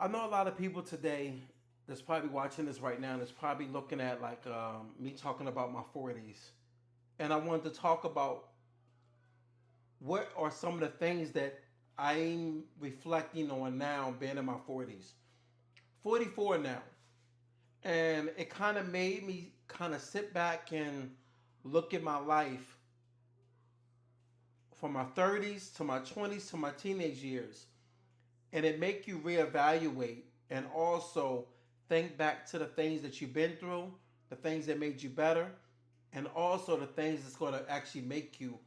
I know a lot of people today that's probably watching this right now that's probably looking at like me talking about my 40s. And I wanted to talk about what are some of the things that I'm reflecting on now being in my 40s. 44 now. And it kind of made me kind of sit back and look at my life from my 30s to my 20s to my teenage years. And it make you reevaluate and also think back to the things that you've been through, the things that made you better, and also the things that's going to actually make you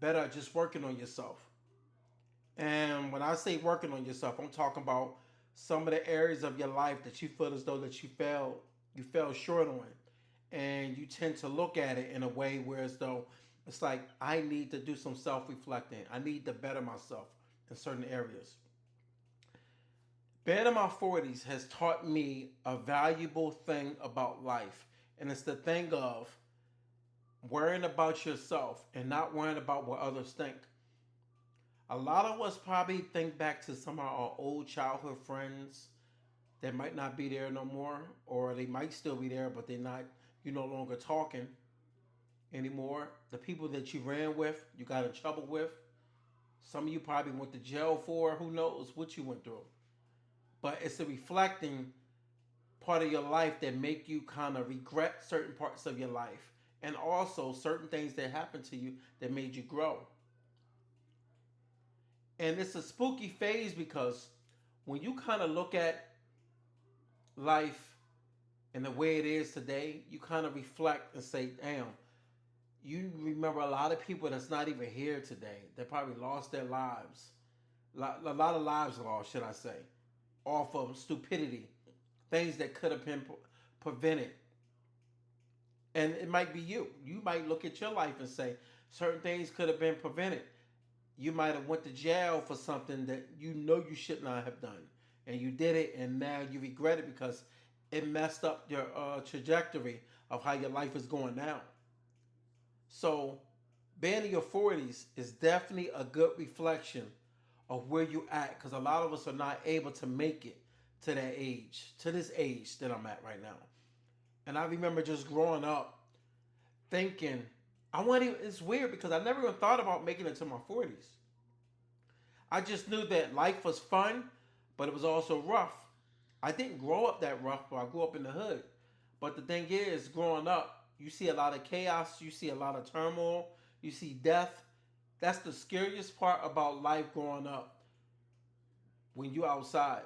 better at just working on yourself. And when I say working on yourself, I'm talking about some of the areas of your life that you feel as though that you fell short on, and you tend to look at it in a way where as though it's like I need to do some self-reflecting. I need to better myself in certain areas. Being in my 40s has taught me a valuable thing about life, and it's the thing of worrying about yourself and not worrying about what others think. A lot of us probably think back to some of our old childhood friends that might not be there no more, or they might still be there, but they're not, you no longer talking anymore. The people that you ran with, you got in trouble with. Some of you probably went to jail for, who knows what you went through. But it's a reflecting part of your life that make you kind of regret certain parts of your life, and also certain things that happened to you that made you grow. And it's a spooky phase because when you kind of look at life and the way it is today, you kind of reflect and say, damn, you remember a lot of people that's not even here today. They probably lost their lives. A lot of lives lost, should I say, off of stupidity, things that could have been prevented. And it might be you. You might look at your life and say certain things could have been prevented. You might have went to jail for something that you know you should not have done, and you did it, and now you regret it because it messed up your trajectory of how your life is going now. So, being in your 40s is definitely a good reflection of where you at, because a lot of us are not able to make it to that age, to this age that I'm at right now. And I remember just growing up thinking, I want to, it's weird because I never even thought about making it to my 40s. I just knew that life was fun, but it was also rough. I didn't grow up that rough, but I grew up in the hood. But the thing is, growing up, you see a lot of chaos, you see a lot of turmoil, you see death. That's the scariest part about life growing up. When you outside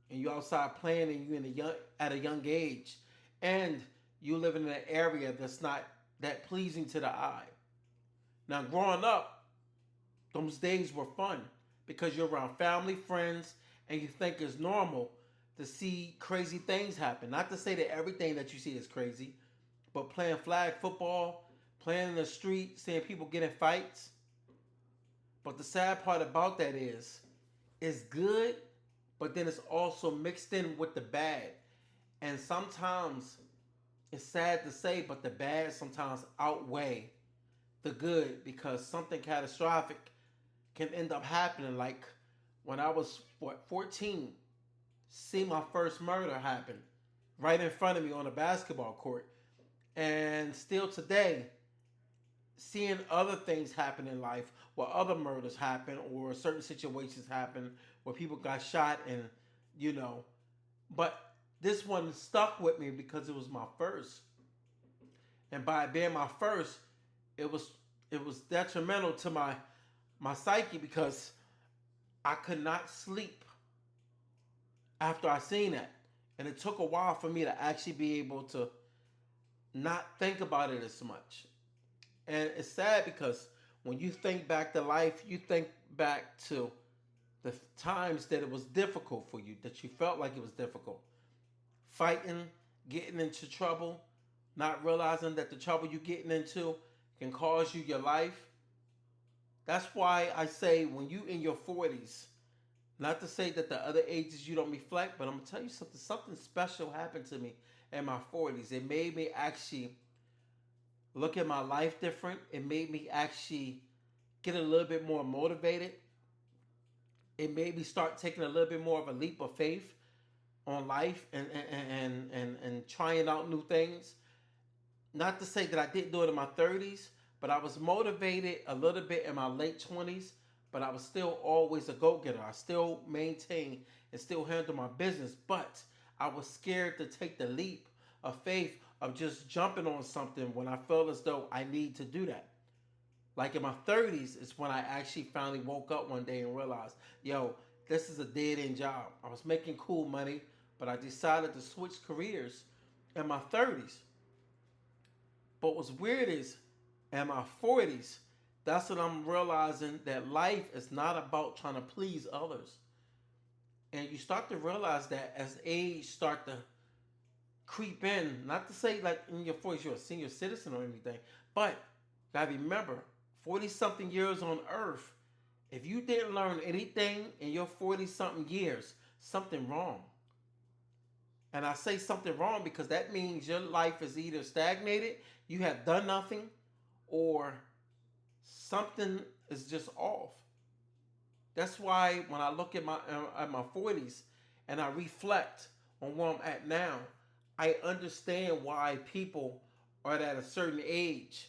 and you outside playing and you in a young at a young age, and you live in an area that's not that pleasing to the eye. Now, growing up, those days were fun because you're around family, friends, and you think it's normal to see crazy things happen. Not to say that everything that you see is crazy, but playing flag football, playing in the street, seeing people get in fights. But the sad part about that is, it's good, but then it's also mixed in with the bad. And sometimes it's sad to say, but the bad sometimes outweigh the good because something catastrophic can end up happening. Like when I was 14, see my first murder happen right in front of me on a basketball court. And still today, seeing other things happen in life where other murders happen or certain situations happen where people got shot and you know, but this one stuck with me because it was my first. And by being my first, it was it was detrimental to my psyche because I could not sleep after I seen it. And it took a while for me to actually be able to not think about it as much. And it's sad because when you think back to life, you think back to the times that it was difficult for you, that you felt like it was difficult. Fighting, getting into trouble, not realizing that the trouble you're getting into can cause you your life. That's why I say when you in your 40s, not to say that the other ages you don't reflect, but I'm gonna tell you something. Something special happened to me in my 40s. It made me actually look at my life different. It made me actually get a little bit more motivated. it made me start taking a little bit more of a leap of faith on life and trying out new things. Not to say that I didn't do it in my 30s, but I was motivated a little bit in my late 20s, but I was still always a go-getter. I still maintained and still handled my business, but I was scared to take the leap of faith of just jumping on something when I felt as though I need to do that. Like in my 30s is when I actually finally woke up one day and realized, yo, this is a dead end job. I was making cool money, but I decided to switch careers in my 30s. But what's weird is in my 40s, that's when I'm realizing that life is not about trying to please others. And you start to realize that as age start to creep in, not to say like in your 40s you're a senior citizen or anything, but gotta remember, 40 something years on earth, if you didn't learn anything in your 40 something years, something wrong. And I say something wrong because that means your life is either stagnated, you have done nothing, or something is just off. That's why when I look at my 40s and I reflect on where I'm at now, I understand why people are at a certain age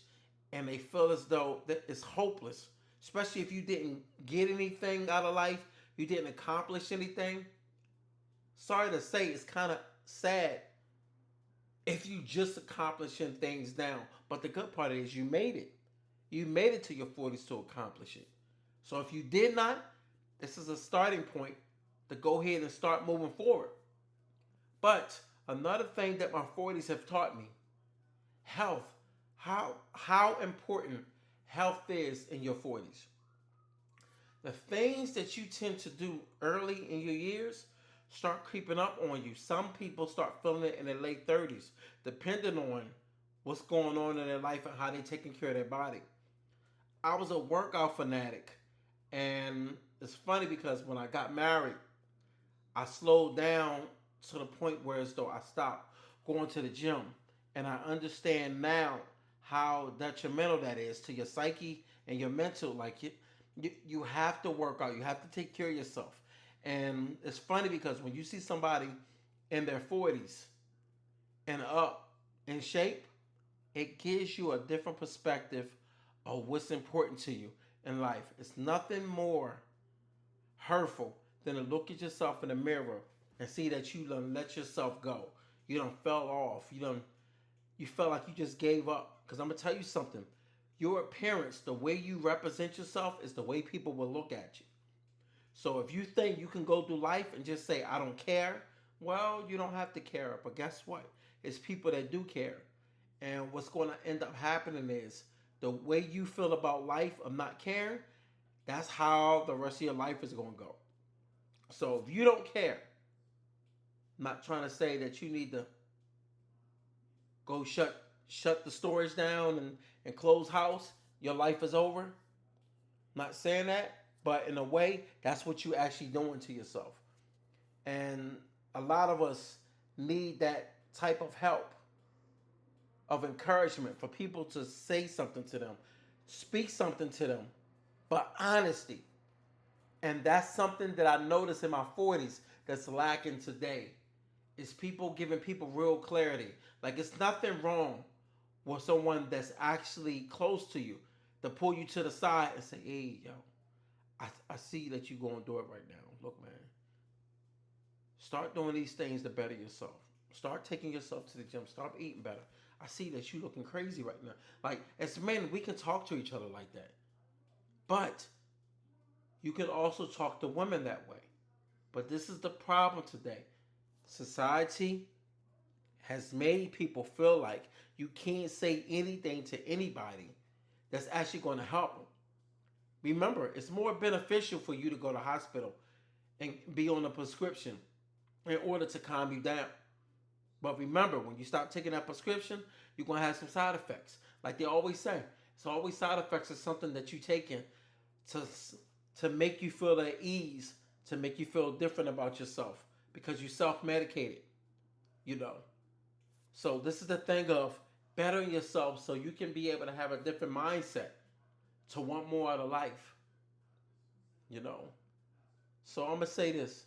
and they feel as though that it's hopeless, especially if you didn't get anything out of life, you didn't accomplish anything. Sorry to say, it's kind of sad if you just accomplishing things now. But the good part is you made it. You made it to your 40s to accomplish it. So if you did not, this is a starting point to go ahead and start moving forward. But another thing that my 40s have taught me, health, how important health is in your 40s. The things that you tend to do early in your years start creeping up on you. Some people start feeling it in their late 30s, depending on what's going on in their life and how they're taking care of their body. I was a workout fanatic, and it's funny because when I got married, I slowed down to the point where as though I stopped going to the gym, and I understand now how detrimental that is to your psyche and your mental. Like you have to work out. You have to take care of yourself. And it's funny because when you see somebody in their 40s and up in shape, it gives you a different perspective of what's important to you in life. It's nothing more hurtful than to look at yourself in the mirror and see that you done let yourself go. You done fell off. You felt like you just gave up. Because I'm gonna tell you something. Your appearance, the way you represent yourself, is the way people will look at you. So if you think you can go through life and just say, I don't care, well, you don't have to care. But guess what? It's people that do care. And what's going to end up happening is the way you feel about life of not caring, that's how the rest of your life is going to go. So if you don't care, I'm not trying to say that you need to go shut the storage down and close house. Your life is over. I'm not saying that, but in a way, that's what you actually doing to yourself. And a lot of us need that type of help, of encouragement for people to say something to them, speak something to them, but honesty. And that's something that I noticed in my 40s that's lacking today. Is people giving people real clarity. Like it's nothing wrong with someone that's actually close to you to pull you to the side and say, hey, yo, I see that you're going through it right now. Look, man, start doing these things to better yourself. Start taking yourself to the gym. Start eating better. I see that you looking crazy right now. Like, as men, we can talk to each other like that. But you can also talk to women that way. But this is the problem today. Society has made people feel like you can't say anything to anybody that's actually going to help them. Remember, it's more beneficial for you to go to the hospital and be on a prescription in order to calm you down. But remember, when you stop taking that prescription, you're going to have some side effects. Like they always say, it's always side effects of something that you're taking to, to make you feel at ease, to make you feel different about yourself because you self-medicated, you know. So this is the thing of bettering yourself so you can be able to have a different mindset to want more out of life, you know. So I'm gonna say this: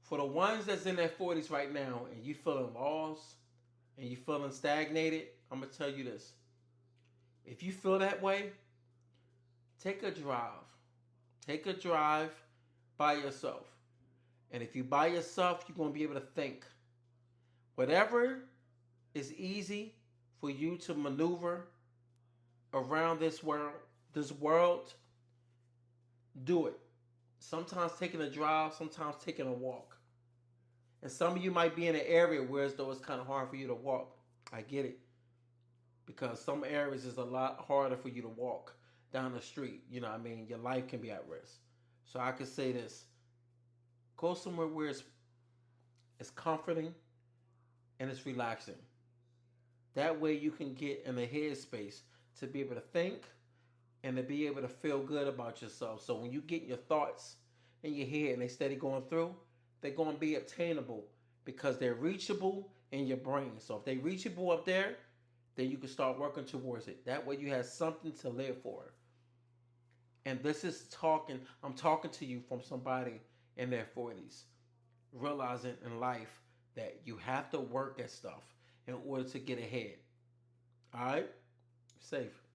for the ones that's in their 40s right now, and you feeling lost and you feeling stagnated, I'm gonna tell you this: if you feel that way, take a drive. Take a drive by yourself. And if you by yourself, you're gonna be able to think. Whatever is easy for you to maneuver around this world, do it. Sometimes taking a drive, sometimes taking a walk. And some of you might be in an area where as though it's kind of hard for you to walk. I get it. Because some areas is a lot harder for you to walk down the street. You know what I mean? Your life can be at risk. So I could say this: go somewhere where it's comforting and it's relaxing. That way you can get in the headspace to be able to think and to be able to feel good about yourself. So when you get your thoughts in your head and they steady going through, they're going to be obtainable because they're reachable in your brain. So if they reachable up there, then you can start working towards it. That way you have something to live for. And this is talking, I'm talking to you from somebody in their 40s, realizing in life that you have to work at stuff in order to get ahead. All right? Safe.